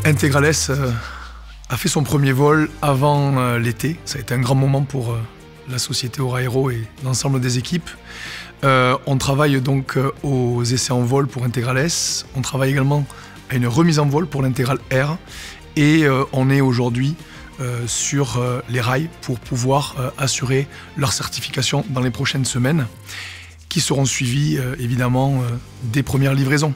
Integrales a fait son premier vol avant l'été. Ça a été un grand moment pour la société Aura et l'ensemble des équipes. On travaille donc aux essais en vol pour Integrales. On travaille également à une remise en vol pour l'Integral R. Et on est aujourd'hui sur les rails pour pouvoir assurer leur certification dans les prochaines semaines, qui seront suivies évidemment des premières livraisons.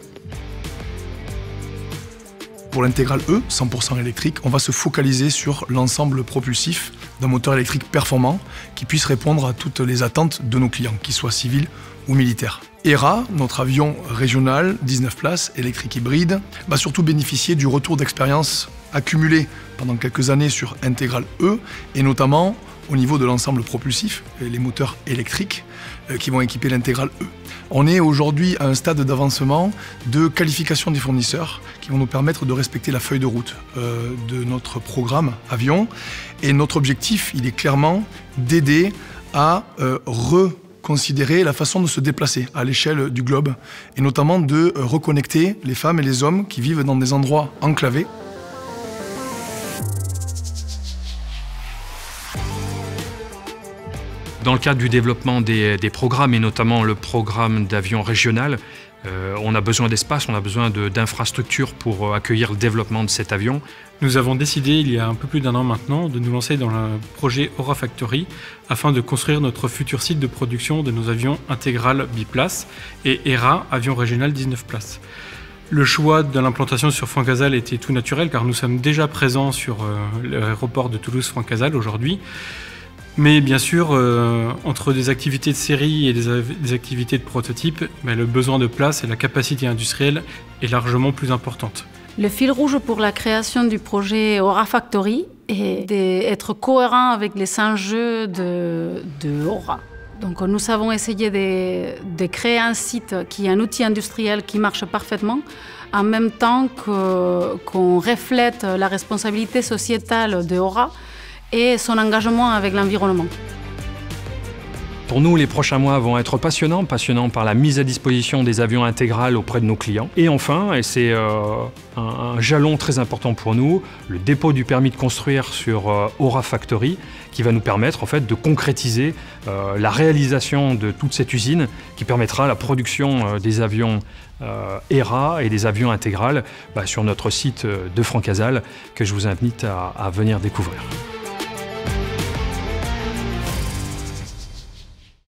Pour l'Integral E, 100% électrique, on va se focaliser sur l'ensemble propulsif d'un moteur électrique performant qui puisse répondre à toutes les attentes de nos clients, qu'ils soient civils ou militaires. ERA, notre avion régional, 19 places, électrique hybride, va surtout bénéficier du retour d'expérience accumulé pendant quelques années sur Integral E, et notamment au niveau de l'ensemble propulsif, les moteurs électriques qui vont équiper l'Integral E. On est aujourd'hui à un stade d'avancement de qualification des fournisseurs qui vont nous permettre de respecter la feuille de route de notre programme avion. Et notre objectif, il est clairement d'aider à reconsidérer la façon de se déplacer à l'échelle du globe, et notamment de reconnecter les femmes et les hommes qui vivent dans des endroits enclavés. Dans le cadre du développement des programmes, et notamment le programme d'avion régional, on a besoin d'espace, on a besoin d'infrastructures pour accueillir le développement de cet avion. Nous avons décidé, il y a un peu plus d'1 an maintenant, de nous lancer dans le projet Aura Factory afin de construire notre futur site de production de nos avions Integral biplace et ERA, avion régional 19 places. Le choix de l'implantation sur Francazal était tout naturel car nous sommes déjà présents sur l'aéroport de Toulouse-Francazal aujourd'hui. Mais bien sûr, entre des activités de série et des activités de prototype, le besoin de place et la capacité industrielle est largement plus importante. Le fil rouge pour la création du projet Aura Factory est d'être cohérent avec les enjeux de Aura. Donc nous avons essayé de créer un site qui est un outil industriel qui marche parfaitement, en même temps qu'on reflète la responsabilité sociétale de Aura et son engagement avec l'environnement. Pour nous, les prochains mois vont être passionnants par la mise à disposition des avions Integral auprès de nos clients. Et enfin, et c'est un jalon très important pour nous, le dépôt du permis de construire sur Aura Factory, qui va nous permettre en fait de concrétiser la réalisation de toute cette usine, qui permettra la production des avions ERA et des avions Integral sur notre site de Francazal, que je vous invite à venir découvrir.